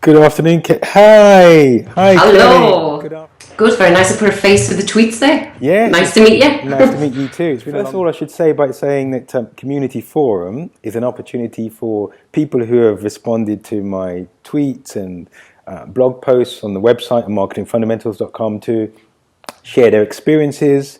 Good afternoon, Kate. Hi. Hello. Kelly. Good, very nice to put a face to the tweets there. Yeah. Nice to meet you. Nice to meet you too. First of all, I should say by saying that Community Forum is an opportunity for people who have responded to my tweets and blog posts on the website at marketingfundamentals.com to share their experiences,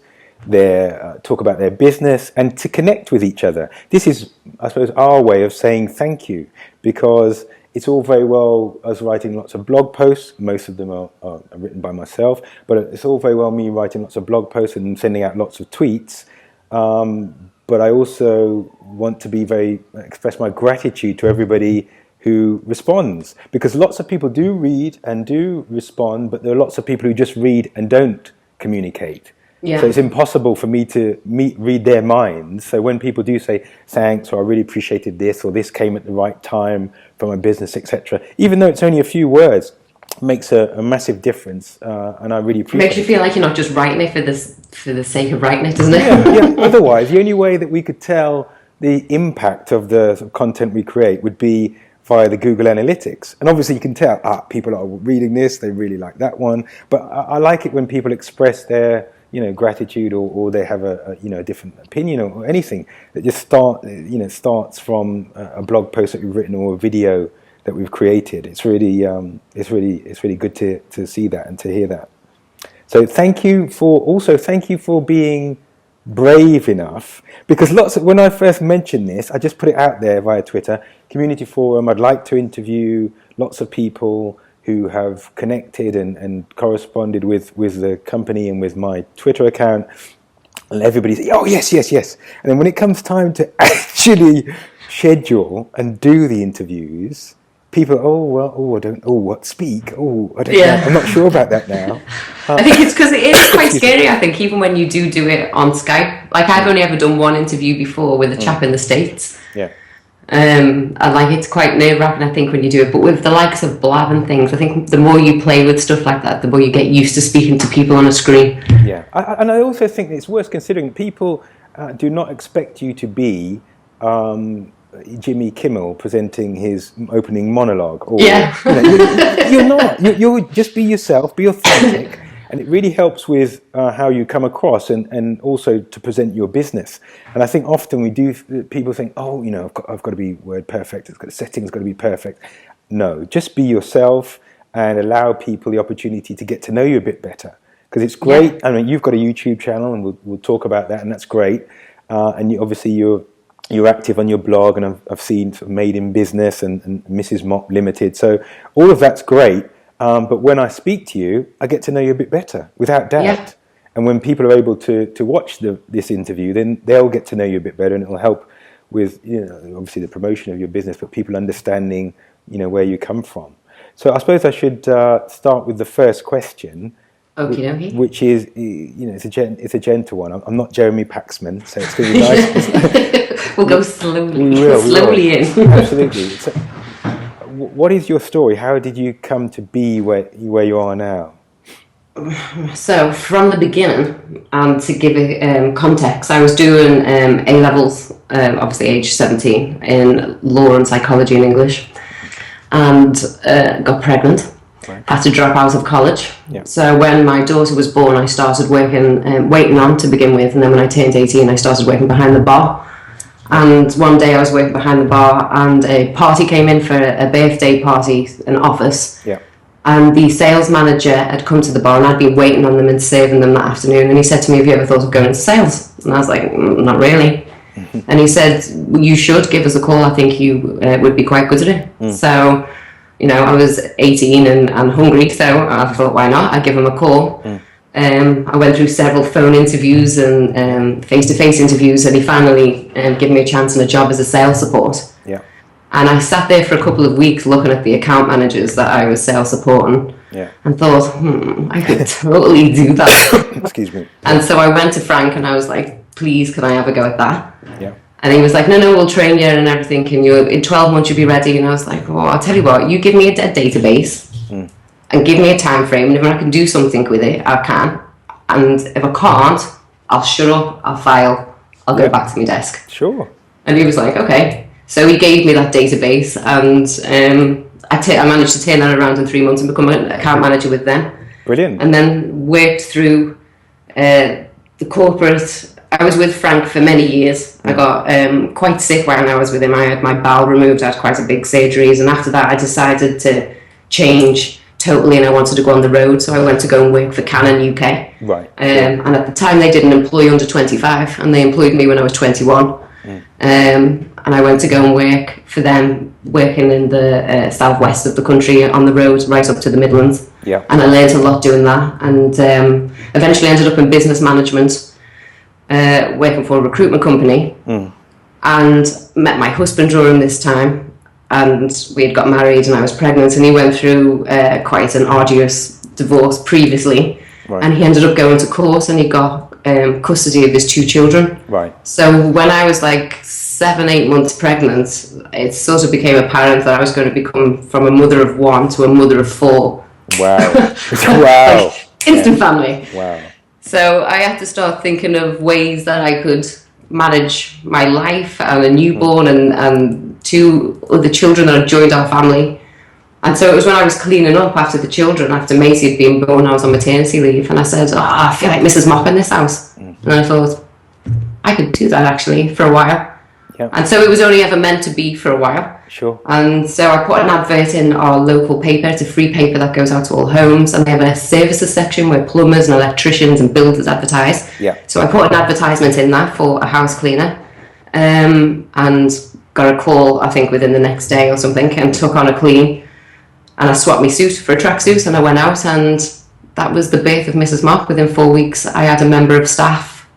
talk about their business, and to connect with each other. This is, I suppose, our way of saying thank you, because it's all very well us writing lots of blog posts. Most of them are written by myself, but it's all very well me writing lots of blog posts and sending out lots of tweets. But I also want to express my gratitude to everybody who responds, because lots of people do read and do respond, but there are lots of people who just read and don't communicate. Yeah. So it's impossible for me to read their minds. So when people do say thanks, or I really appreciated this, or this came at the right time for my business, etc., even though it's only a few words, it makes a massive difference, and I really appreciate it. Makes you feel like you're not just writing it for the sake of writing it, doesn't it? Yeah. Otherwise, the only way that we could tell the impact of the sort of content we create would be via the Google Analytics. And obviously you can tell, people are reading this, they really like that one. But I like it when people express their gratitude, or they have a different opinion or anything that just starts from a blog post that we've written or a video that we've created. It's really good to see that and to hear that. So thank you for being brave enough, because when I first mentioned this, I just put it out there via Twitter, Community Forum, I'd like to interview lots of people who have connected and corresponded with the company and with my Twitter account, and everybody says, oh yes, and then when it comes time to actually schedule and do the interviews, people, speak, know, I'm not sure about that now. I think it's because it is quite scary. I think even when you do it on Skype, like I've only ever done one interview before with a chap in the States. Yeah. And like it's quite nerve-wracking, I think, when you do it. But with the likes of Blab and things, I think the more you play with stuff like that, the more you get used to speaking to people on a screen. Yeah, and I also think it's worth considering people do not expect you to be Jimmy Kimmel presenting his opening monologue. Or, you're not. You'll just be yourself, be authentic. And it really helps with how you come across and also to present your business. And I think often people think, I've got to be word perfect, the setting's got to be perfect. No, just be yourself and allow people the opportunity to get to know you a bit better. Because it's great. Yeah. I mean, you've got a YouTube channel, and we'll talk about that, and that's great. And you're active on your blog, and I've seen sort of Made in Business and Mrs. Mop Limited. So all of that's great. But when I speak to you, I get to know you a bit better, without doubt. Yeah. And when people are able to watch this interview, then they'll get to know you a bit better, and it will help with obviously the promotion of your business, but people understanding where you come from. So I suppose I should start with the first question, which is it's a gentle one. I'm not Jeremy Paxman, so it's going to be nice. We'll go slowly. We will. In. Absolutely. What is your story? How did you come to be where you are now? So from the beginning, and to give it context, I was doing A-levels, obviously age 17, in law and psychology and English, and got pregnant. Right. Had to drop out of college. Yeah. So when my daughter was born, I started working, waiting on to begin with, and then when I turned 18, I started working behind the bar. And one day I was working behind the bar, and a party came in for a birthday party, an office. Yeah. And the sales manager had come to the bar, and I'd been waiting on them and serving them that afternoon. And he said to me, have you ever thought of going into sales? And I was like, not really. And he said, you should give us a call. I think you would be quite good at it. So, I was 18 and hungry, so I thought, why not? I'd give him a call. I went through several phone interviews and face-to-face interviews, and he finally gave me a chance and a job as a sales support. Yeah. And I sat there for a couple of weeks looking at the account managers that I was sales supporting, and thought, I could totally do that. Excuse me. And so I went to Frank and I was like, please, can I have a go at that? Yeah. And he was like, no, we'll train you and everything. In 12 months you'll be ready. And I was like, I'll tell you what, you give me a dead database. And give me a time frame, and if I can do something with it, I can. And if I can't, I'll shut up, I'll file, I'll go back to my desk. Sure. And he was like, okay. So he gave me that database, and I managed to turn that around in 3 months and become an account manager with them. Brilliant. And then worked through the corporate. I was with Frank for many years. I got quite sick when I was with him. I had my bowel removed. I had quite a big surgeries, and after that I decided to change totally, and I wanted to go on the road, so I went to go and work for Canon UK. Right. And at the time they didn't employ under 25, and they employed me when I was 21. And I went to go and work for them, working in the southwest of the country on the road right up to the Midlands. Yeah. And I learned a lot doing that, and eventually ended up in business management, working for a recruitment company, and met my husband during this time, and we had got married and I was pregnant, and he went through quite an arduous divorce previously. Right. And he ended up going to court, and he got custody of his 2 children. Right. So when I was like 7-8 months pregnant, it sort of became apparent that I was going to become from a mother of 1 to a mother of 4. Wow. Wow. Like, instant family. Wow. So I had to start thinking of ways that I could manage my life and a newborn and 2 other children that had joined our family. And so it was when I was cleaning up after the children, after Macy had been born, I was on maternity leave, and I said, I feel like Mrs. Mop in this house. And I thought, I could do that actually for a while. Yeah. And so it was only ever meant to be for a while. Sure. And so I put an advert in our local paper. It's a free paper that goes out to all homes, and they have a services section where plumbers and electricians and builders advertise. Yeah. So I put an advertisement in that for a house cleaner, and got a call, I think, within the next day or something, and took on a clean. And I swapped my suit for a tracksuit, and I went out, and that was the birth of Mrs. Mop. Within 4 weeks, I had a member of staff,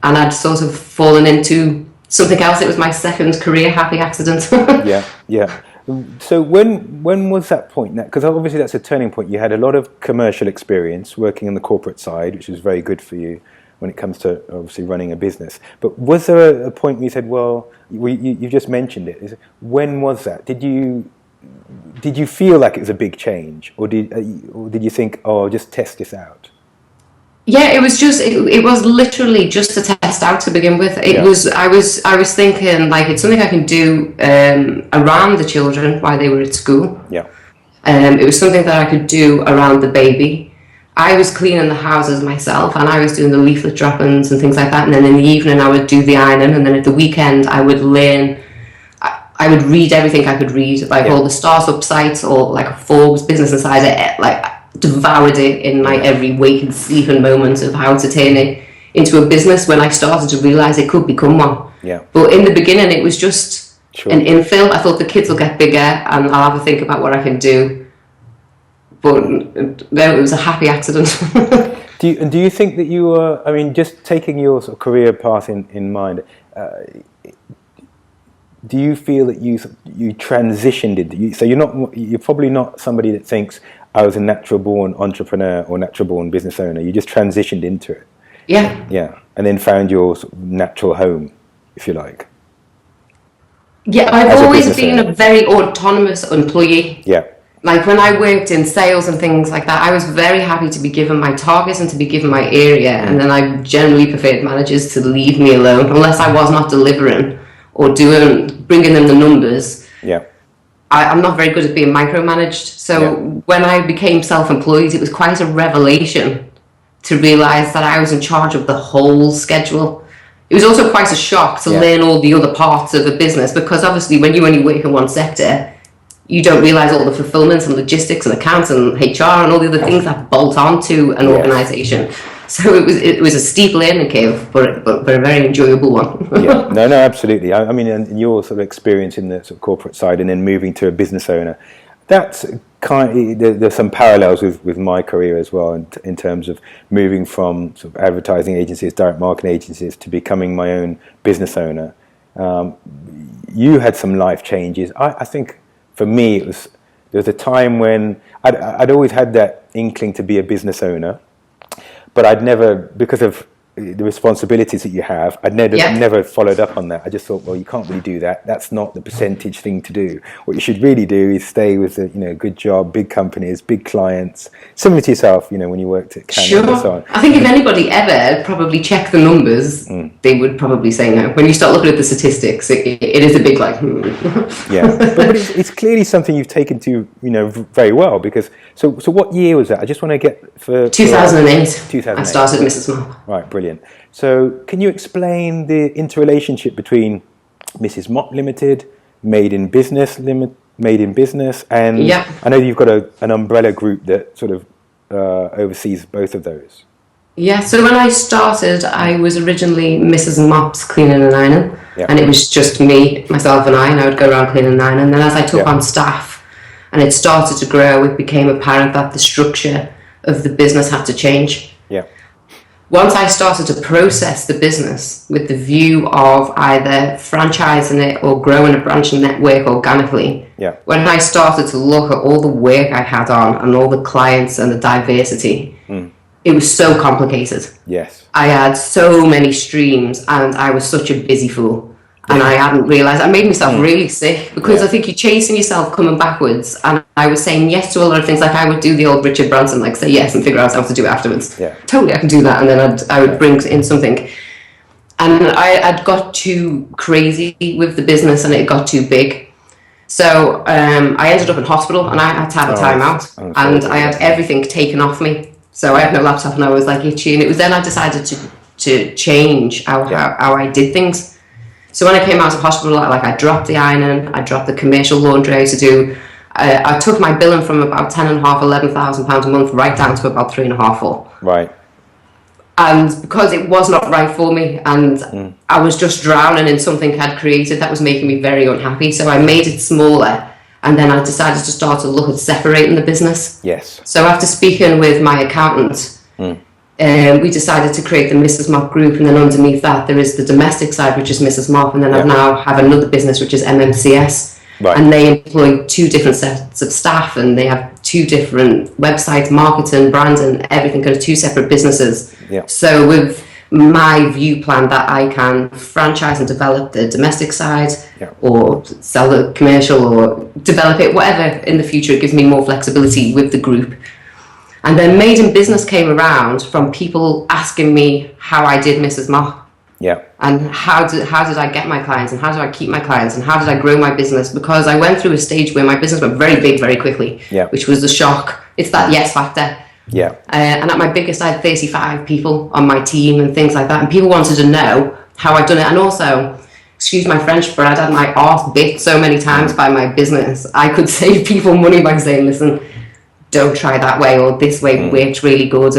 and I'd sort of fallen into something else. It was my second career happy accident. Yeah, yeah. So when was that point? Because obviously that's a turning point. You had a lot of commercial experience working on the corporate side, which was very good for you when it comes to obviously running a business. But was there a point where you said, well, you just mentioned it. When was that? Did you feel like it was a big change, or did you think, oh, I'll just test this out? Yeah, it was literally just a test out to begin with. I was thinking, like, it's something I can do around the children while they were at school. Yeah. It was something that I could do around the baby. I was cleaning the houses myself, and I was doing the leaflet drop-ins and things like that. And then in the evening, I would do the ironing, and then at the weekend, I would learn. I would read everything I could read, like all the startup sites, or like Forbes, Business Insider, like devoured it in my every waking, sleeping moment of how to turn it into a business when I started to realise it could become one. Yeah. But in the beginning, it was just an infill. I thought the kids will get bigger and I'll have a think about what I can do. But no, it was a happy accident. Do you think that you were, I mean, just taking your sort of career path in mind, do you feel that you transitioned into, so you're probably not somebody that thinks I was a natural born entrepreneur or natural born business owner. You just transitioned into it. Yeah. Yeah. And then found your sort of natural home, if you like. Yeah, I've always been a very autonomous employee. Yeah. Like when I worked in sales and things like that, I was very happy to be given my targets and to be given my area. And then I generally preferred managers to leave me alone unless I was not delivering or bringing them the numbers. Yeah. I'm not very good at being micromanaged. So when I became self-employed, it was quite a revelation to realise that I was in charge of the whole schedule. It was also quite a shock to learn all the other parts of a business, because obviously when you only work in one sector, you don't realise all the fulfillment and logistics and accounts and HR and all the other things that bolt onto an organisation. So it was a steep learning curve, but a very enjoyable one. Yeah, no, absolutely. I mean, in your sort of experience in the sort of corporate side and then moving to a business owner, that's there's some parallels with my career as well in terms of moving from sort of advertising agencies, direct marketing agencies, to becoming my own business owner. You had some life changes. I think for me, there was a time when I'd always had that inkling to be a business owner, but I'd never, because of the responsibilities that you have. I'd never followed up on that. I just thought, well, you can't really do that. That's not the percentage thing to do. What you should really do is stay with a good job, big companies, big clients, similar to yourself, when you worked at Canada and so on. I think if anybody ever probably checked the numbers, they would probably say no. When you start looking at the statistics, it is a big Yeah, but it's clearly something you've taken to, very well, because, so what year was that? I just want to get for 2008. 2008. I started Mrs. Mop. Right, brilliant. So can you explain the interrelationship between Mrs. Mop Limited, Made in Business, and I know you've got an umbrella group that sort of oversees both of those. Yeah, so when I started, I was originally Mrs. Mop's cleaning and ironing, and it was just me, myself and I would go around cleaning and ironing. And then as I took on staff and it started to grow, it became apparent that the structure of the business had to change. Yeah. Once I started to process the business with the view of either franchising it or growing a branch network organically, when I started to look at all the work I had on and all the clients and the diversity, it was so complicated. Yes. I had so many streams and I was such a busy fool. And I hadn't realised, I made myself really sick because I think you're chasing yourself coming backwards. And I was saying yes to a lot of things, like I would do the old Richard Branson, like say yes and figure out how to do it afterwards. Yeah. Totally, I can do that. And then I would bring in something. And I'd got too crazy with the business and it got too big. So I ended up in hospital and I had to have a time out. And I had everything taken off me. So I had no laptop and I was like itchy. And it was then I decided to change how I did things. So when I came out of hospital, I dropped the ironing, I dropped the commercial laundry I used to do. I took my billing from about £11,000 a month right down to about £3,500, 4. Right. And because it was not right for me, and I was just drowning in something I'd created that was making me very unhappy, so I made it smaller. And then I decided to start to look at separating the business. Yes. So after speaking with my accountant, we decided to create the Mrs. Mop Group, and then underneath that there is the domestic side, which is Mrs. Mop, and then I now have another business which is MMCS, and they employ 2 different sets of staff, and they have 2 different websites, marketing, branding, everything, kind of 2 separate businesses. So with my view plan that I can franchise and develop the domestic side, or sell the commercial, or develop it, whatever in the future, it gives me more flexibility with the group. And then Made in Business came around from people asking me how I did Mrs. Mop. Yeah. And how did I get my clients, and how did I keep my clients, and how did I grow my business? Because I went through a stage where my business went very big very quickly, which was the shock. It's that yes factor. Yeah. And at my biggest, I had 35 people on my team and things like that. And people wanted to know how I'd done it. And also, excuse my French, but I'd had my arse bit so many times by my business. I could save people money by saying, listen, don't try that way, or this way works really good.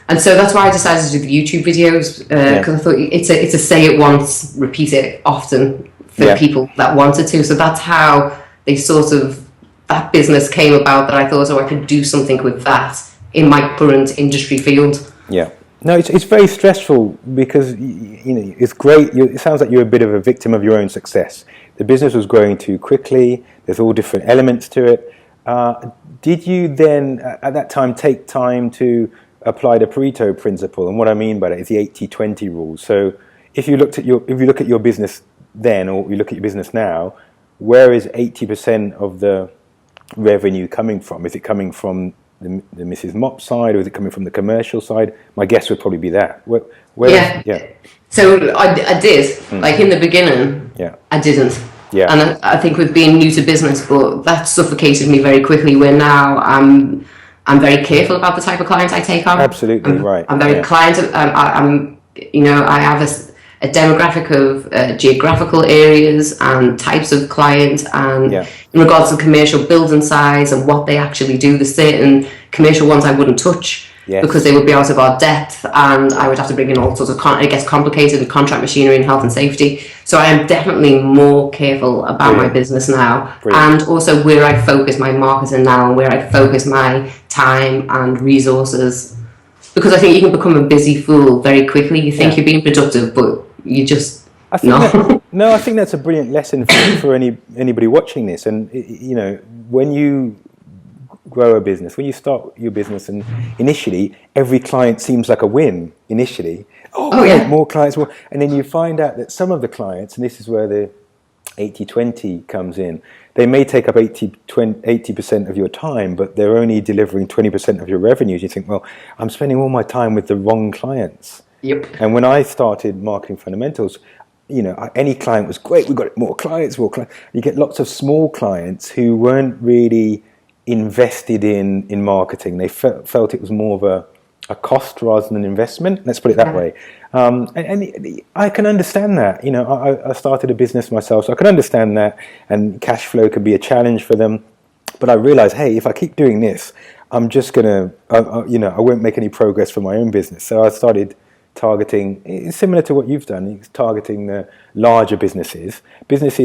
And so that's why I decided to do the YouTube videos, because I thought it's a say it once, repeat it often for people that wanted to. So that's how that business came about, that I thought, I could do something with that in my current industry field. Yeah. No, it's very stressful because, it's great. It sounds like you're a bit of a victim of your own success. The business was growing too quickly. There's all different elements to it. Did you then, at that time, take time to apply the Pareto principle? And what I mean by that is the 80-20 rule. So if you look at your business then, or you look at your business now, where is 80% of the revenue coming from? Is it coming from the Mrs. Mop side, or is it coming from the commercial side? My guess would probably be that. So I did, like in the beginning, I didn't. Yeah. And I think with being new to business, but that suffocated me very quickly, where now I'm very careful about the type of clients I take on. Absolutely, right. I'm very client, I have a demographic of geographical areas and types of clients, and in regards to commercial building size and what they actually do, there's certain commercial ones I wouldn't touch. Yes. Because they would be out of our depth, and I would have to bring in all sorts of it gets complicated in contract machinery and health and safety. So I am definitely more careful about my business now. And also where I focus my marketing now, and where I focus my time and resources, because I think you can become a busy fool very quickly. You think you're being productive, but you just I think that's a brilliant lesson for anybody watching this. And when you grow a business, when you start your business, and initially every client seems like a win initially. More clients, more, and then you find out that some of the clients, and this is where the 80-20 comes in, they may take up 80% of your time, but they're only delivering 20% of your revenues. You think, well, I'm spending all my time with the wrong clients. Yep. And when I started Marketing Fundamentals, any client was great. We got more clients. You get lots of small clients who weren't really invested in marketing. They felt it was more of a cost rather than an investment. Let's put it that way. And I can understand that. I started a business myself, so I can understand that. And cash flow could be a challenge for them. But I realized, hey, if I keep doing this, I'm just gonna, I won't make any progress for my own business. So I started targeting, similar to what you've done, targeting the larger businesses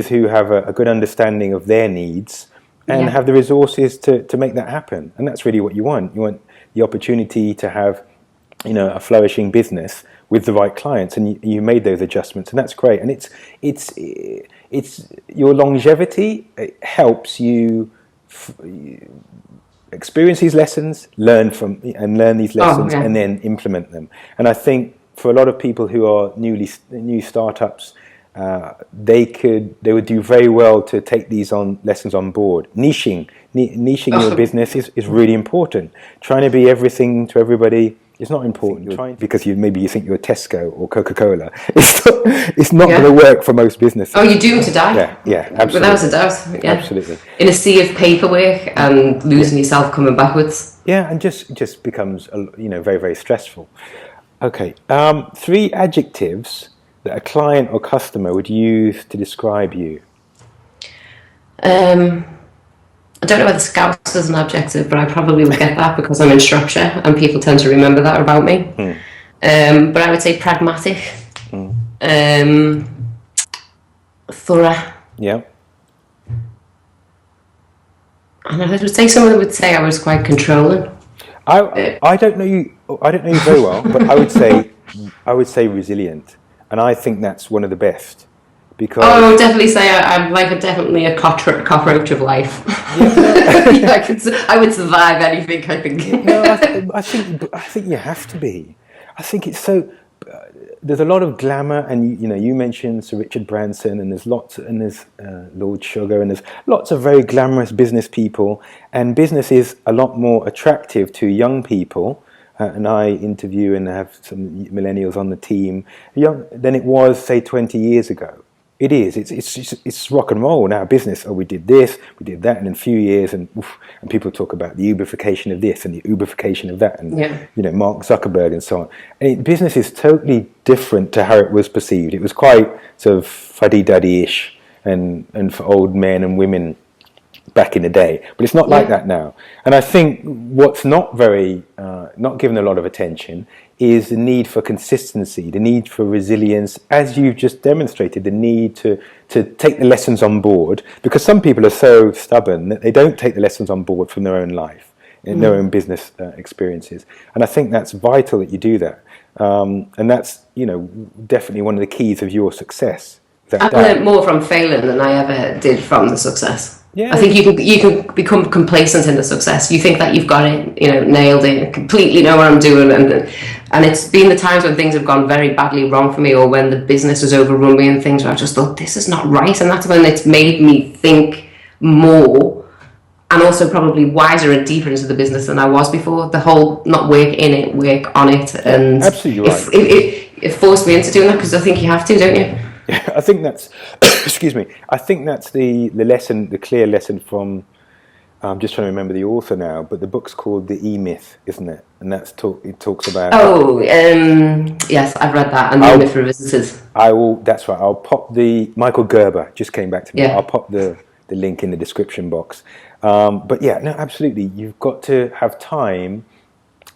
who have a good understanding of their needs and have the resources to make that happen. And that's really what you want. You want the opportunity to have, a flourishing business with the right clients, and you made those adjustments, and that's great. And it's your longevity. It helps you experience these lessons, learn these lessons, and then implement them. And I think for a lot of people who are new startups, they would do very well to take these lessons on board. Niching your business is really important. Trying to be everything to everybody is not important, because you think you're Tesco or Coca-Cola. It's not going to work for most businesses. Oh, you're doomed to die. Yeah, absolutely. Without a doubt. Yeah. Absolutely. In a sea of paperwork and losing yourself coming backwards. Yeah, and just becomes very, very stressful. Okay, 3 adjectives that a client or customer would use to describe you. I don't know whether Scouse is an adjective, but I probably would get that because I'm in Shropshire and people tend to remember that about me. But I would say pragmatic, thorough. Yeah. And I would say someone would say I was quite controlling. I don't know you very well, but I would say resilient, and I think that's one of the best. Because I would definitely say I'm definitely a cockroach of life. I would survive anything, I think. No, I think you have to be. I think it's so. There's a lot of glamour, and you mentioned Sir Richard Branson, and there's Lord Sugar, and there's lots of very glamorous business people, and business is a lot more attractive to young people. And I interview and have some millennials on the team than it was, say, 20 years ago. It is. It's rock and roll now. Business. Oh, we did this, we did that, and in a few years, and people talk about the Uberification of this and the Uberification of that, and Mark Zuckerberg and so on. And business is totally different to how it was perceived. It was quite sort of fuddy-duddy-ish, and for old men and women back in the day. But it's not like that now. And I think what's not given a lot of attention is the need for consistency, the need for resilience, as you've just demonstrated, the need to take the lessons on board, because some people are so stubborn that they don't take the lessons on board from their own life, in their own business experiences. And I think that's vital that you do that. And that's, definitely one of the keys of your success. I've learned more from failing than I ever did from the success. Yeah. I think you can become complacent in the success. You think that you've got it, nailed it, completely know what I'm doing, and it's been the times when things have gone very badly wrong for me, or when the business has overrun me and things where I just thought this is not right, and that's when it's made me think more and also probably wiser and deeper into the business than I was before. The whole not work in it, work on it, and absolutely right. It forced me into doing that, because I think you have to, don't you? Yeah, I think that's excuse me. I think that's the lesson, the clear lesson from. I'm just trying to remember the author now, but the book's called The E-Myth, isn't it? And it talks about. Yes, I've read that, and The E-Myth Revisited. That's right. I'll pop Michael Gerber just came back to me. Yeah. I'll pop the link in the description box. But yeah, no, absolutely. You've got to have time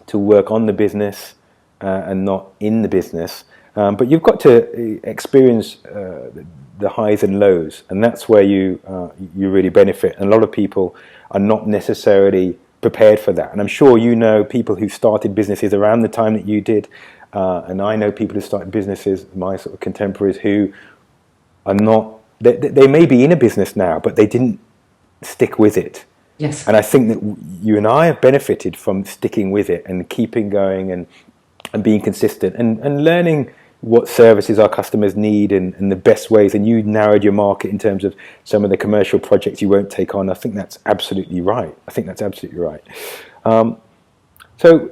to work on the business and not in the business. But you've got to experience the highs and lows, and that's where you really benefit. And a lot of people are not necessarily prepared for that. And I'm sure people who started businesses around the time that you did, and I know people who started businesses, my sort of contemporaries, who are not. They may be in a business now, but they didn't stick with it. Yes. And I think that you and I have benefited from sticking with it and keeping going and being consistent and learning what services our customers need and the best ways. And you narrowed your market in terms of some of the commercial projects you won't take on. I think that's absolutely right. So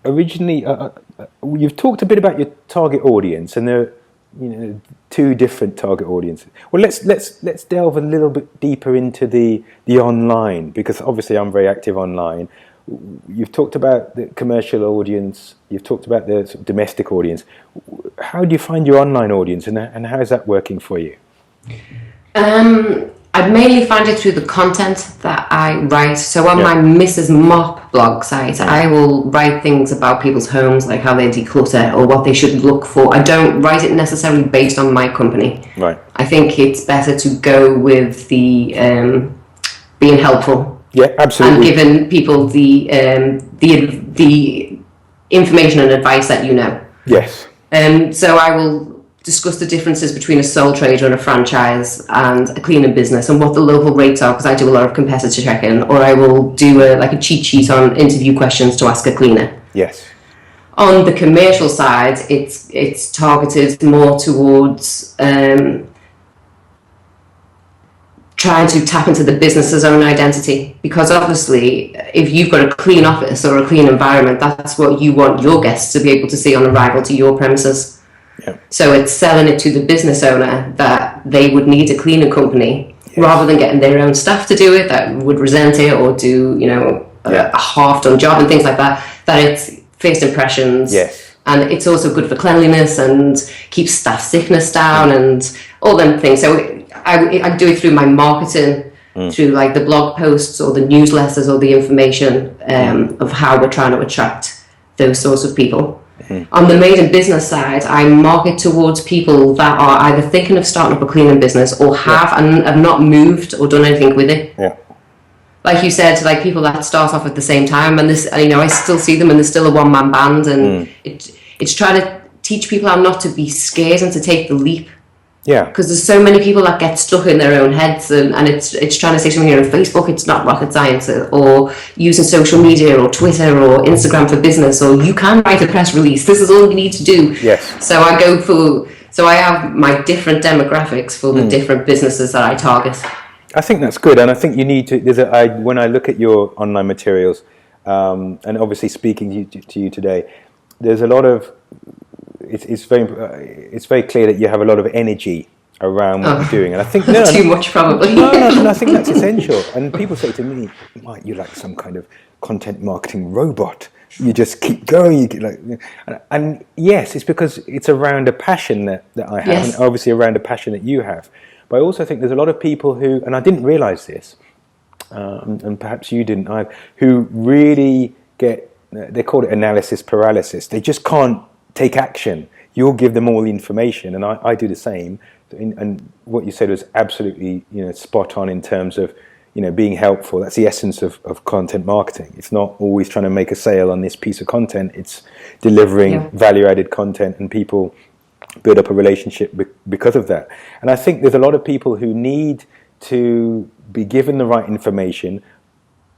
originally, you've talked a bit about your target audience, and there are two different target audiences. Well, let's delve a little bit deeper into the online, because obviously I'm very active online. You've talked about the commercial audience. You've talked about the sort of domestic audience. How do you find your online audience, and how is that working for you? I mainly find it through the content that I write. So on my Mrs. Mop blog site, I will write things about people's homes, like how they declutter or what they should look for. I don't write it necessarily based on my company. Right. I think it's better to go with the being helpful. Yeah, absolutely. And giving people the information and advice that you know. Yes. So I will discuss the differences between a sole trader and a franchise and a cleaning business and what the local rates are, because I do a lot of competitor checking, or I will do a cheat sheet on interview questions to ask a cleaner. Yes. On the commercial side, it's targeted more towards trying to tap into the business's own identity, because obviously if you've got a clean office or a clean environment, that's what you want your guests to be able to see on arrival to your premises. Yeah. So it's selling it to the business owner that they would need a cleaning company, rather than getting their own staff to do it that would resent it or do a half-done job and things like that. That it's first impressions. Yes. And it's also good for cleanliness and keeps staff sickness down and all them things. So I do it through my marketing, through like the blog posts or the newsletters or the information of how we're trying to attract those sorts of people. On the made in business side, I market towards people that are either thinking of starting up a cleaning business or and have not moved or done anything with it. Yeah. Like you said, like people that start off at the same time, and I still see them, and they're still a one-man band, and it's trying to teach people how not to be scared and to take the leap. Yeah. Because there's so many people that get stuck in their own heads, and it's trying to say something here on Facebook. It's not rocket science, or using social media or Twitter or Instagram for business, or you can write a press release. This is all you need to do. Yes. So I have my different demographics for the different businesses that I target. I think that's good, and I think you need to. When I look at your online materials, and obviously speaking to you today, there's a lot of. It's very clear that you have a lot of energy around what you're doing, and I think too much probably. No, I think that's essential. And people say to me, "Mike, you're like some kind of content marketing robot. You just keep going." And yes, it's because it's around a passion that I have, and obviously around a passion that you have. But I also think there's a lot of people who, and I didn't realise this, and perhaps you didn't either, who really get. They call it analysis paralysis. They just can't take action. You'll give them all the information, and I do the same. And what you said was absolutely, spot on in terms of, being helpful. That's the essence of content marketing. It's not always trying to make a sale on this piece of content. It's delivering value-added content, and people build up a relationship because of that. And I think there's a lot of people who need to be given the right information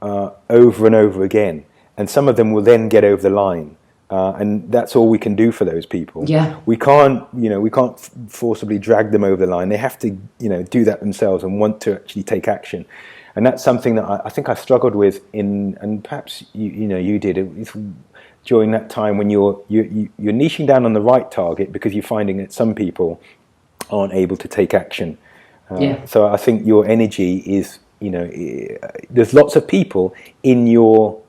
over and over again, and some of them will then get over the line. And that's all we can do for those people. Yeah. We can't forcibly drag them over the line. They have to, do that themselves and want to actually take action. And that's something that I think I struggled with and perhaps you did. It's during that time when you're niching down on the right target because you're finding that some people aren't able to take action. So I think your energy is, there's lots of people in your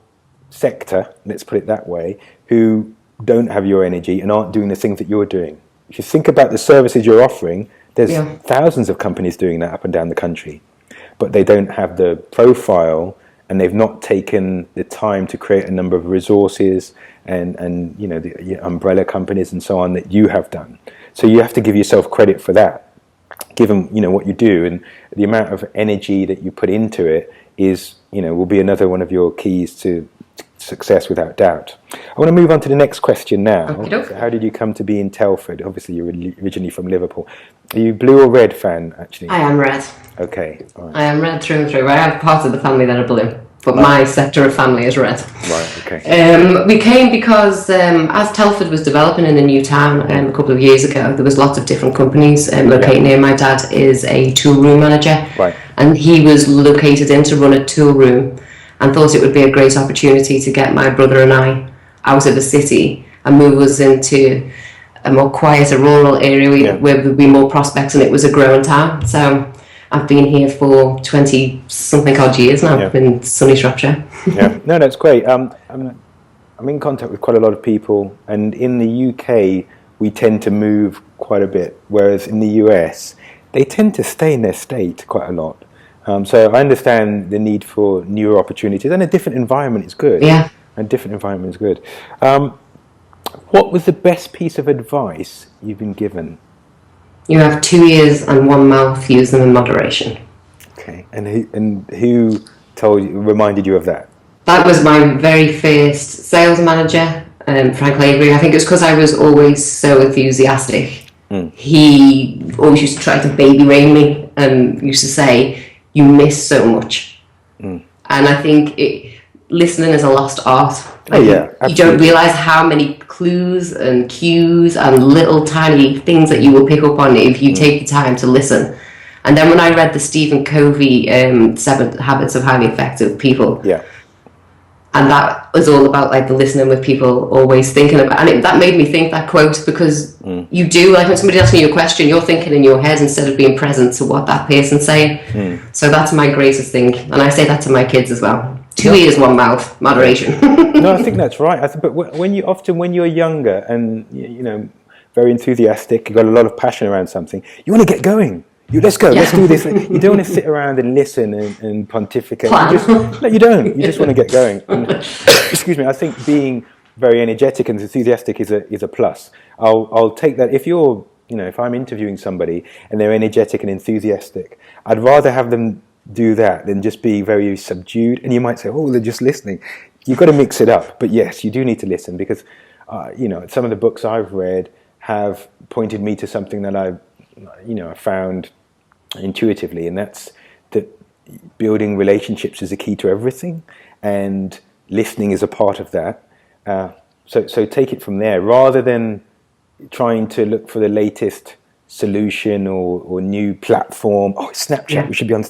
sector, let's put it that way, who don't have your energy and aren't doing the things that you're doing. If you think about the services you're offering, there's thousands of companies doing that up and down the country, but they don't have the profile, and they've not taken the time to create a number of resources and the umbrella companies and so on that you have done. So you have to give yourself credit for that, given what you do, and the amount of energy that you put into it is will be another one of your keys to success without doubt. I want to move on to the next question now. Okay. So how did you come to be in Telford? Obviously, you were originally from Liverpool. Are you blue or red fan, actually? I am red. Okay. All right. I am red through and through. I have parts of the family that are blue, but my sector of family is red. Right, okay. We came because as Telford was developing in a new town a couple of years ago, there was lots of different companies located near. My dad is a tool room manager, Right. and he was located in to run a tool room, and thought it would be a great opportunity to get my brother and I out of the city and move us into a more quieter rural area where there would be more prospects, and it was a growing town. So I've been here for 20-something odd years now in sunny Shropshire. Yeah, no, that's great. I'm in contact with quite a lot of people, and in the UK we tend to move quite a bit, whereas in the US they tend to stay in their state quite a lot. So I understand the need for newer opportunities, and a different environment is good. Yeah. A different environment is good. What was the best piece of advice you've been given? You have 2 ears and one mouth, use them in moderation. Okay, and who reminded you of that? That was my very first sales manager, Frank Lavery. I think it was because I was always so enthusiastic. He always used to try to baby rein me and used to say, you miss so much. And I think listening is a lost art. You don't realise how many clues and cues and little tiny things that you will pick up on if you take the time to listen. And then when I read the Stephen Covey 7 Habits of Highly Effective People, and that was all about like the listening with people, always thinking about, and that made me think that quote, because you do, like when somebody asks me a question, you're thinking in your head instead of being present to what that person's saying. So that's my greatest thing, and I say that to my kids as well. 2 ears, one mouth, moderation. No, I think that's right. But when you're younger and very enthusiastic, you've got a lot of passion around something, you want to get going. Let's go. Let's do this. You don't want to sit around and listen and pontificate. You don't. You just want to get going. And, excuse me. I think being very energetic and enthusiastic is a plus. I'll take that. If I'm interviewing somebody and they're energetic and enthusiastic, I'd rather have them do that than just be very subdued. And you might say, oh, they're just listening. You've got to mix it up. But yes, you do need to listen, because some of the books I've read have pointed me to something that I found intuitively, and that's that building relationships is a key to everything, and listening is a part of that. So take it from there, rather than trying to look for the latest solution or new platform. Oh, Snapchat, we should be on.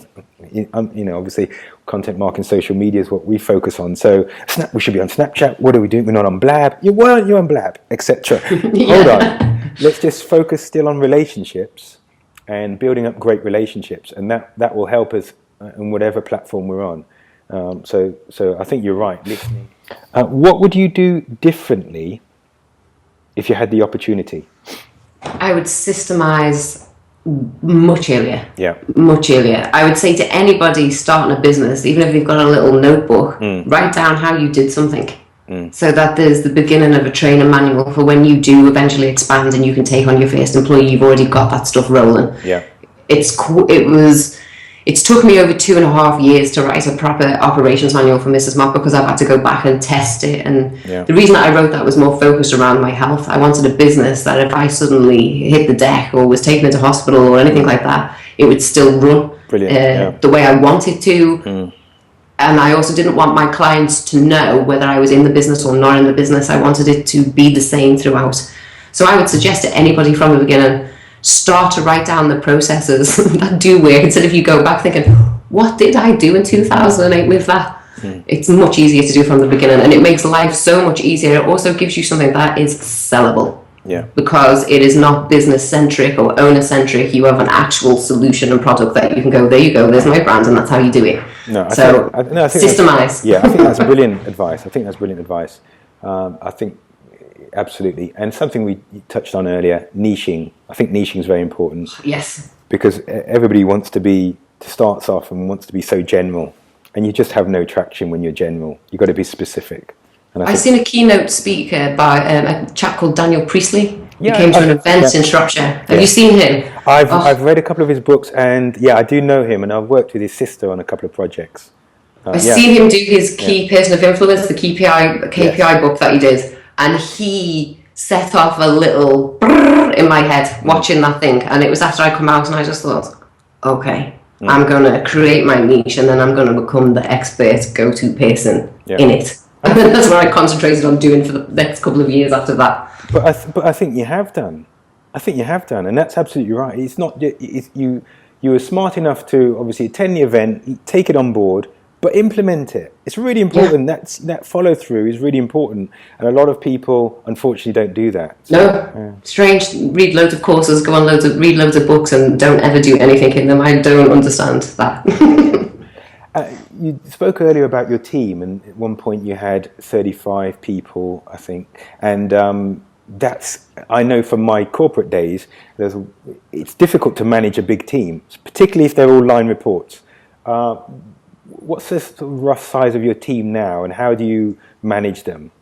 Obviously, content marketing, social media is what we focus on. So we should be on Snapchat. What are we doing? We're not on Blab. You're on Blab, etc. Hold on. Let's just focus still on relationships and building up great relationships, and that will help us on whatever platform we're on. So I think you're right. Listening. What would you do differently if you had the opportunity? I would systemize much earlier. Yeah. Much earlier. I would say to anybody starting a business, even if they've got a little notebook, write down how you did something. So that there's the beginning of a training manual for when you do eventually expand and you can take on your first employee. You've already got that stuff rolling. Yeah. It's took me over 2.5 years to write a proper operations manual for Mrs. Mop, because I've had to go back and test it. And the reason that I wrote that was more focused around my health. I wanted a business that if I suddenly hit the deck or was taken into hospital or anything like that, it would still run the way I wanted to. And I also didn't want my clients to know whether I was in the business or not in the business. I wanted it to be the same throughout. So I would suggest to anybody from the beginning, start to write down the processes that do work, instead of you go back thinking, what did I do in 2008 with that? It's much easier to do from the beginning, and it makes life so much easier. It also gives you something that is sellable. Because it is not business centric or owner centric. You have an actual solution and product that you can go, there you go, there's my brand, and that's how you do it. I think systemize. I think that's brilliant advice. I think absolutely. And something we touched on earlier, niching. I think niching is very important. Yes. Because everybody starts off and wants to be so general, and you just have no traction when you're general. You've got to be specific. I've seen a keynote speaker by a chap called Daniel Priestley. He came to an event in Shropshire. Have you seen him? I've read a couple of his books, and I do know him, and I've worked with his sister on a couple of projects. I've seen him do his key person of influence, the KPI book that he did, and he set off a little brrr in my head watching that thing. And it was after I come out, and I just thought, okay, I'm going to create my niche, and then I'm going to become the expert go-to person in it. And that's what I concentrated on doing for the next couple of years after that. But I think you have done. And that's absolutely right. It's not you were smart enough to obviously attend the event, take it on board, but implement it. It's really important. That follow through is really important, and a lot of people unfortunately don't do that. So, strange. Read loads of courses, read loads of books, and don't ever do anything in them. I don't understand that. You spoke earlier about your team, and at one point you had 35 people, I think, and that's, I know from my corporate days, it's difficult to manage a big team, particularly if they're all line reports. What's the sort of rough size of your team now, and how do you manage them?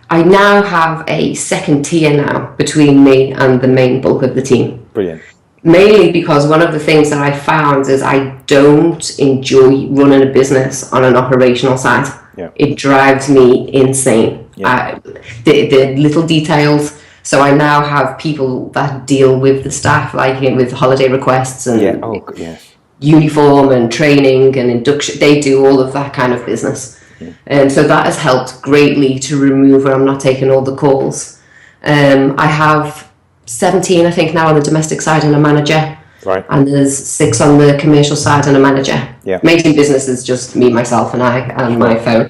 I now have a second tier now between me and the main bulk of the team. Brilliant. Mainly because one of the things that I found is I don't enjoy running a business on an operational side. It drives me insane. The little details. So I now have people that deal with the staff, like with holiday requests and uniform and training and induction. They do all of that kind of business. And so that has helped greatly to remove where I'm not taking all the calls. I have 17, I think, now on the domestic side and a manager. Right. And there's 6 on the commercial side and a manager. Making business is just me, myself, and I, and my phone.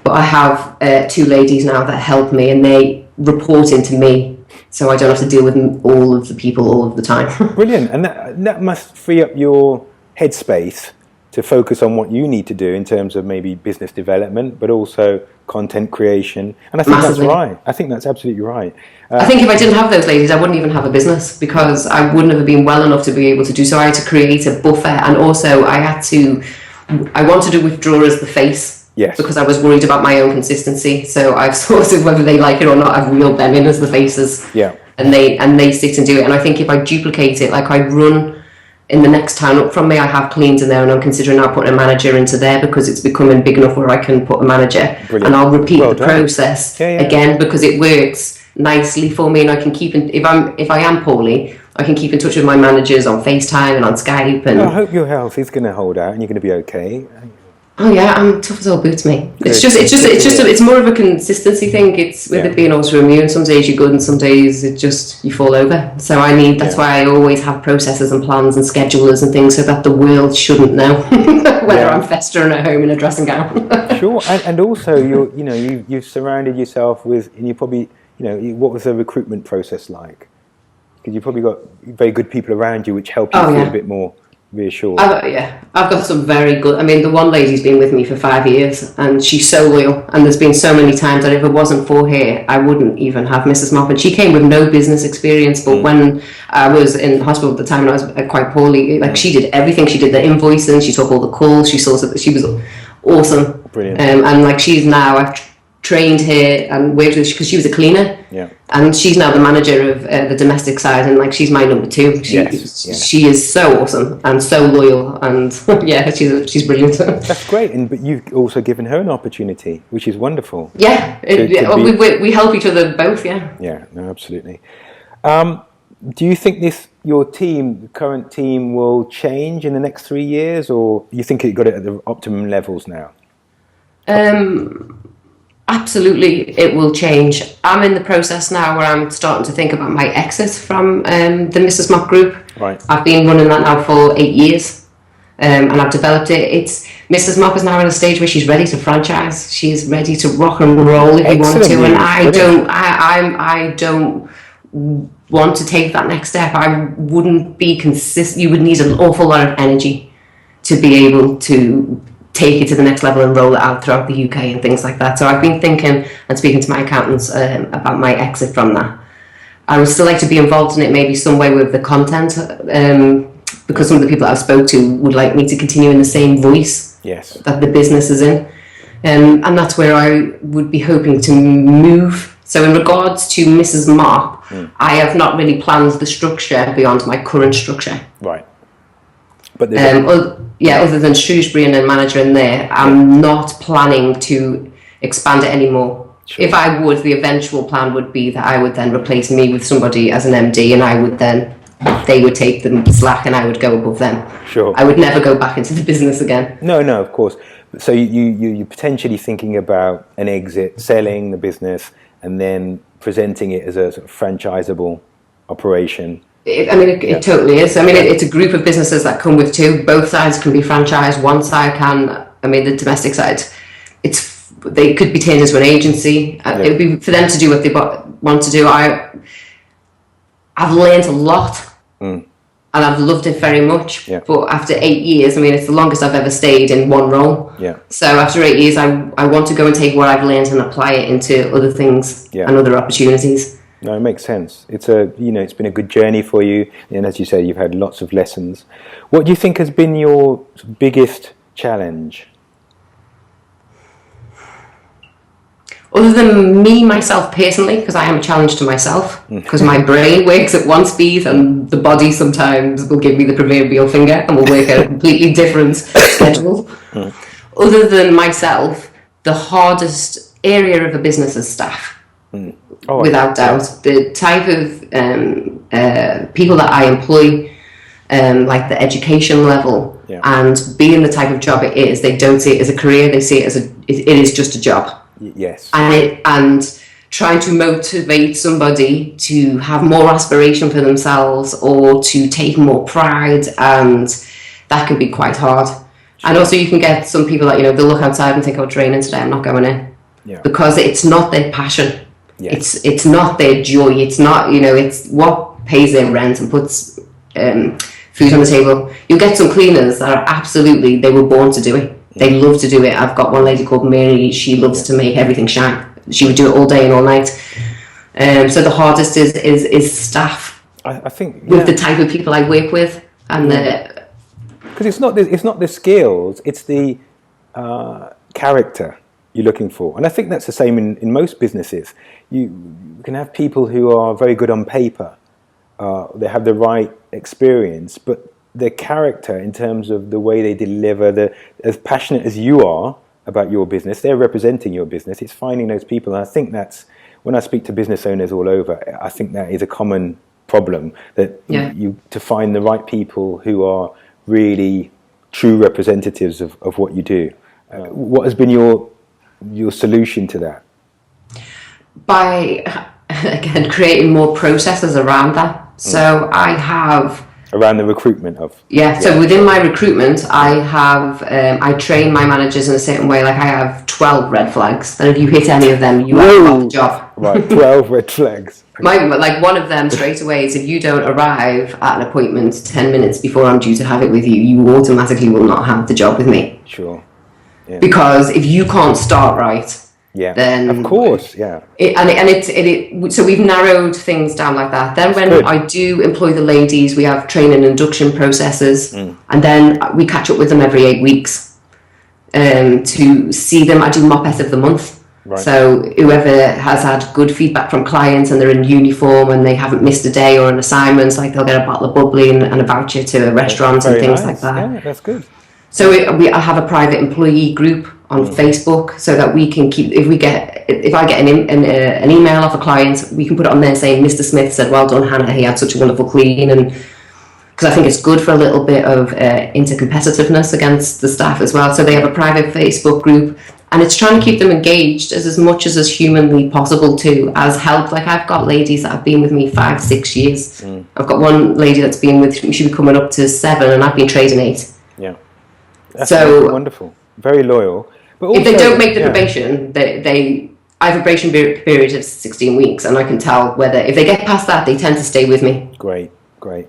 But I have 2 ladies now that help me, and they report into me, so I don't have to deal with all of the people all of the time. Brilliant. And that must free up your headspace to focus on what you need to do in terms of maybe business development, but also content creation. And I think Massively. That's right. I think that's absolutely right. I think if I didn't have those ladies, I wouldn't even have a business, because I wouldn't have been well enough to be able to do so. I had to create a buffer, and also I wanted to withdraw as the face. Yes. Because I was worried about my own consistency. So I've sort of, whether they like it or not, I've reeled them in as the faces. Yeah. And they sit and do it. And I think if I duplicate it, like I run in the next town up from me, I have cleans in there, and I'm considering now putting a manager into there, because it's becoming big enough where I can put a manager. Brilliant. And I'll repeat the process again, because it works nicely for me, and I can keep if I am poorly, I can keep in touch with my managers on FaceTime and on Skype. And I hope your health is going to hold out and you're going to be okay. Oh yeah, I'm tough as all boots, mate. It's more of a consistency thing. It's with it being autoimmune. Some days you're good, and some days you fall over. So that's why I always have processes and plans and schedulers and things, so that the world shouldn't know whether I'm festering at home in a dressing gown. Sure, and also you've surrounded yourself with, and you probably what was the recruitment process like? Because you probably got very good people around you, which help you feel a bit more reassured. I've got some very good. I mean, the one lady's been with me for 5 years, and she's so loyal. And there's been so many times that if it wasn't for her, I wouldn't even have Mrs. Mop. And she came with no business experience, but when I was in hospital at the time and I was quite poorly, she did everything. She did the invoicing, she took all the calls, she was awesome. Brilliant. And she's now, I've trained her and worked with, because she was a cleaner. Yeah. And she's now the manager of the domestic side, and she's my number 2. She is so awesome and so loyal, and she's brilliant. That's great, but you've also given her an opportunity, which is wonderful. We help each other both. Yeah, no, absolutely. Do you think your team, the current team, will change in the next 3 years, or you think you got it at the optimum levels now? Absolutely, it will change. I'm in the process now where I'm starting to think about my exit from the Mrs. Mop Group. Right. I've been running that now for 8 years, and I've developed it. Mrs. Mop is now at a stage where she's ready to franchise. She's ready to rock and roll if you want to, and I don't want to take that next step. I wouldn't be consistent. You would need an awful lot of energy to be able to take it to the next level and roll it out throughout the UK and things like that. So I've been thinking and speaking to my accountants about my exit from that. I would still like to be involved in it, maybe some way with the content, because some of the people I've spoke to would like me to continue in the same voice that the business is in. And that's where I would be hoping to move. So in regards to Mrs. Mop, I have not really planned the structure beyond my current structure. Right. But other than Shrewsbury and then manager in there, I'm not planning to expand it anymore. Sure. If I would, the eventual plan would be that I would then replace me with somebody as an MD, and they would take the slack and I would go above them. Sure. I would never go back into the business again. No, of course. So you're potentially thinking about an exit, selling the business, and then presenting it as a sort of franchisable operation. It totally is. It's a group of businesses that come with two. Both sides can be franchised. One side can. The domestic side, they could be turned into an agency. It would be for them to do what they want to do. I've learned a lot, and I've loved it very much. Yeah. But after 8 years, it's the longest I've ever stayed in one role. Yeah. So after 8 years, I want to go and take what I've learned and apply it into other things and other opportunities. No, it makes sense. It's it's been a good journey for you, and as you say, you've had lots of lessons. What do you think has been your biggest challenge? Other than myself personally, because I am a challenge to myself, because my brain works at one speed and the body sometimes will give me the proverbial finger and will work at a completely different schedule. Other than myself, the hardest area of a business is staff, without doubt. The type of people that I employ, like the education level, and being the type of job it is, they don't see it as a career, they see it as it is just a job. Yes. And trying to motivate somebody to have more aspiration for themselves or to take more pride, and that can be quite hard. Sure. And also you can get some people that, they'll look outside and think, training today, I'm not going in. Yeah. Because it's not their passion. Yes. It's not their joy. It's not, it's what pays their rent and puts food on the table. You'll get some cleaners that are absolutely, they were born to do it. They love to do it. I've got one lady called Mary. She loves to make everything shine. She would do it all day and all night. So the hardest is staff. I think with the type of people I work with, and because it's not the skills, it's the character you're looking for, and I think that's the same in most businesses. You can have people who are very good on paper. They have the right experience, but their character in terms of the way they deliver, as passionate as you are about your business, they're representing your business. It's finding those people. And I think that's, when I speak to business owners all over, I think that is a common problem, that you to find the right people who are really true representatives of what you do. What has been your solution to that? By, again, creating more processes around that. So I have... Around the recruitment of... So within my recruitment, I have, I train my managers in a certain way. Like I have 12 red flags, and if you hit any of them, you have off the job. Right, 12 red flags. Like one of them straight away is, if you don't arrive at an appointment 10 minutes before I'm due to have it with you, you automatically will not have the job with me. Sure. Yeah. Because if you can't start right, then of course, so we've narrowed things down like that. Then when I do employ the ladies, we have training induction processes, and then we catch up with them every 8 weeks to see them. I do Mop of the month. Right. So whoever has had good feedback from clients and they're in uniform and they haven't missed a day or an assignment, like they'll get a bottle of bubbly and a voucher to a restaurant and things like that. Yeah, that's good. So I have a private employee group on Facebook, so that we can keep, if I get an email off a client, we can put it on there saying Mr. Smith said, well done Hannah, he had such a wonderful clean, and because I think it's good for a little bit of intercompetitiveness against the staff as well. So they have a private Facebook group, and it's trying to keep them engaged as much as is humanly possible too, as help. Like I've got ladies that have been with me 5-6 years. I've got one lady that's been with me, she'll be coming up to 7, and I've been trading 8. Yeah, that's so wonderful, very loyal. But also, if they don't make the probation, I have a probation period of 16 weeks, and I can tell whether, if they get past that, they tend to stay with me. Great.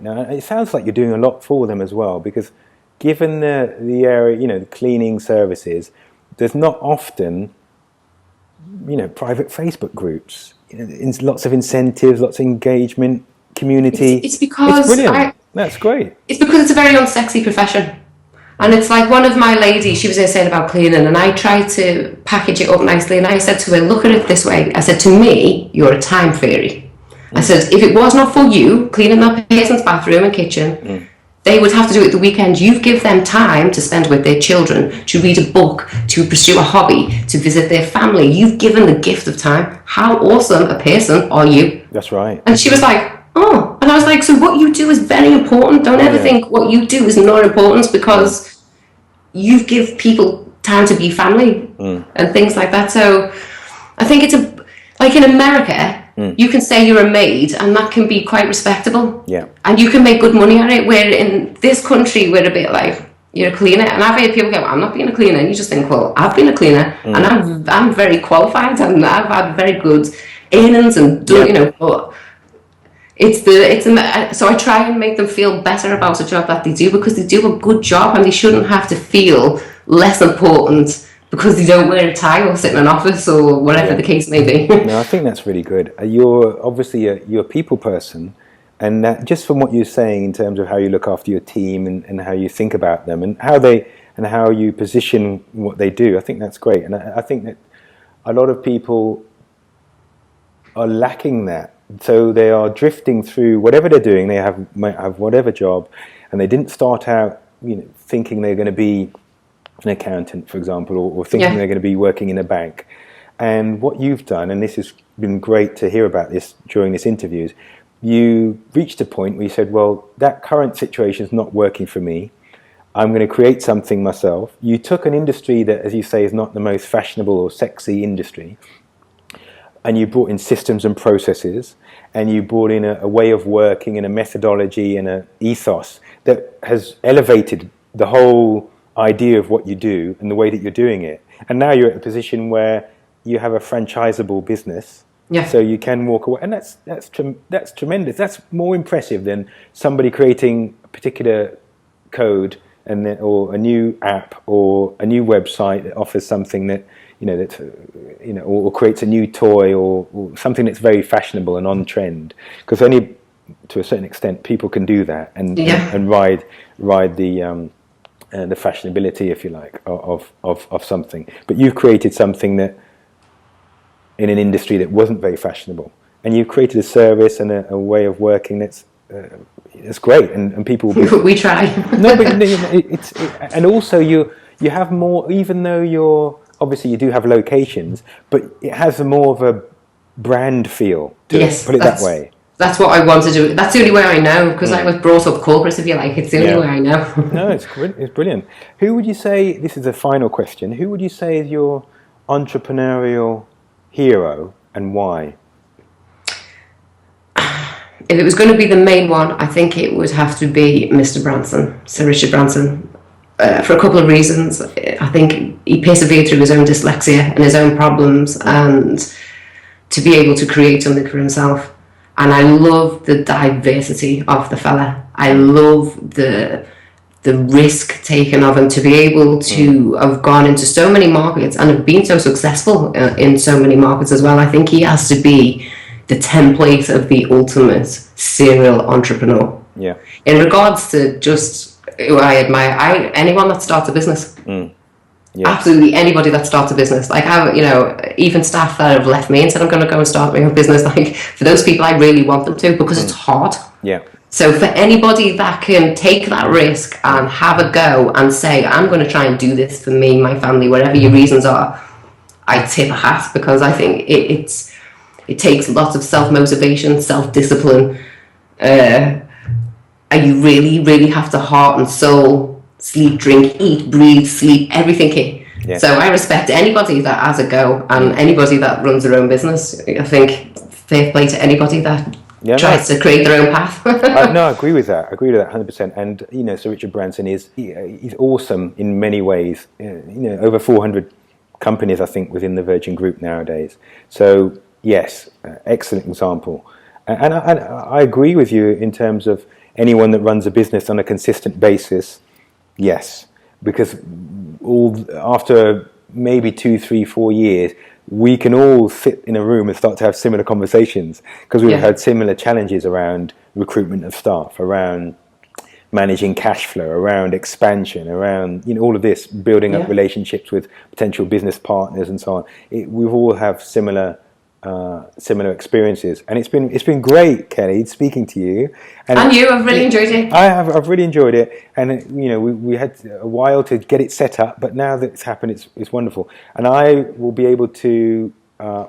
Now, it sounds like you're doing a lot for them as well, because given the area, the cleaning services, there's not often, private Facebook groups, lots of incentives, lots of engagement, community. It's because... It's brilliant. That's great. It's because it's a very unsexy profession. And it's like one of my ladies, she was saying about cleaning, and I tried to package it up nicely, and I said to her, look at it this way. I said, to me, you're a time fairy. I said, if it was not for you cleaning that person's bathroom and kitchen, they would have to do it the weekend. You give them time to spend with their children, to read a book, to pursue a hobby, to visit their family. You've given the gift of time. How awesome a person are you? That's right. And she was like, oh. And I was like, so what you do is very important. Don't ever think what you do is not important, because you give people time to be family and things like that. So I think it's like in America, you can say you're a maid, and that can be quite respectable. Yeah. And you can make good money at it. Where in this country, we're a bit like, you're a cleaner. And I've heard people go, I'm not being a cleaner. And you just think, well, I've been a cleaner, and I'm very qualified, and I've had very good earnings, and you know, but so I try and make them feel better about a job that they do, because they do a good job, and they shouldn't have to feel less important because they don't wear a tie or sit in an office or whatever the case may be. No, I think that's really good. You're obviously you're a people person, and just from what you're saying in terms of how you look after your team and how you think about them and how you position what they do, I think that's great. And I think that a lot of people are lacking that. So they are drifting through whatever they're doing. They might have whatever job, and they didn't start out, thinking they're going to be an accountant, for example, or thinking they're going to be working in a bank. And what you've done, and this has been great to hear about this during this interview, you reached a point where you said, well, that current situation is not working for me. I'm going to create something myself. You took an industry that, as you say, is not the most fashionable or sexy industry, and you brought in systems and processes, and you brought in a way of working and a methodology and an ethos that has elevated the whole idea of what you do and the way that you're doing it. And now you're at a position where you have a franchisable business, so you can walk away, and that's tremendous. That's more impressive than somebody creating a particular code or a new app or a new website that offers something that or creates a new toy or something that's very fashionable and on trend. Because only to a certain extent people can do that and ride the fashionability, if you like, of something. But you've created something that in an industry that wasn't very fashionable, and you've created a service and a way of working that's great, and people will be, we try. And also you have more, even though obviously you do have locations, but it has more of a brand feel to it, put it that way. That's what I want to do. That's the only way I know, because I was brought up corporate, if you like. It's the only way I know. No, it's brilliant. Who would you say, this is a final question, who would you say is your entrepreneurial hero and why? If it was going to be the main one, I think it would have to be Mr. Branson, Sir Richard Branson, for a couple of reasons. I think he persevered through his own dyslexia and his own problems, and to be able to create something for himself. And I love the diversity of the fella. I love the risk taken of him to be able to have gone into so many markets and have been so successful in so many markets as well. I think he has to be the template of the ultimate serial entrepreneur. Yeah. In regards to just who I admire, anyone that starts a business. Yes. Absolutely anybody that starts a business. Like, even staff that have left me and said, I'm going to go and start my own business. Like, for those people, I really want them to, because it's hard. Yeah. So for anybody that can take that risk and have a go and say, I'm going to try and do this for me, my family, whatever your reasons are, I tip a hat, because I think it takes lots of self-motivation, self-discipline, and you really, really have to heart and soul, sleep, drink, eat, breathe, sleep, everything. Yeah. So I respect anybody that has a go, and anybody that runs their own business. I think fair play to anybody that tries to create their own path. No, I agree with that. 100%. And Sir Richard Branson he's awesome in many ways. Over 400 companies, I think, within the Virgin Group nowadays. So yes, excellent example. And I agree with you in terms of anyone that runs a business on a consistent basis. Yes, because after maybe 2, 3, 4 years, we can all sit in a room and start to have similar conversations, because we've had similar challenges around recruitment of staff, around managing cash flow, around expansion, around all of this, building up relationships with potential business partners and so on. We all have similar similar experiences. And it's been great, Kelly, speaking to you. And you, I've really enjoyed it. I've really enjoyed it. And we had a while to get it set up, but now that it's happened, it's wonderful. And I will be able to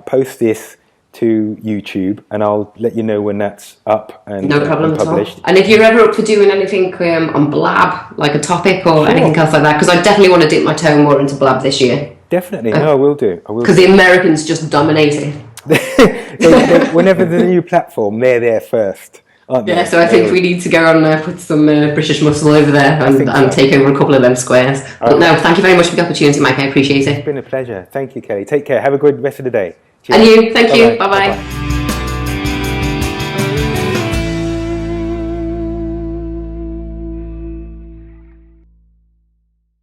post this to YouTube, and I'll let you know when that's up and no problem and published. At all. And if you're ever up for doing anything on Blab, like a topic or anything else like that, because I definitely want to dip my toe more into Blab this year. Definitely, no, I will do. Because the Americans just dominate it. Whenever the new platform, they're there first, aren't they? Yeah, so I think we need to go and put some British muscle over there and take over a couple of them squares. But no, thank you very much for the opportunity, Mike. I appreciate it. It's been a pleasure. Thank you, Kelly. Take care. Have a good rest of the day. Cheers. And you. Thank you. Bye-bye.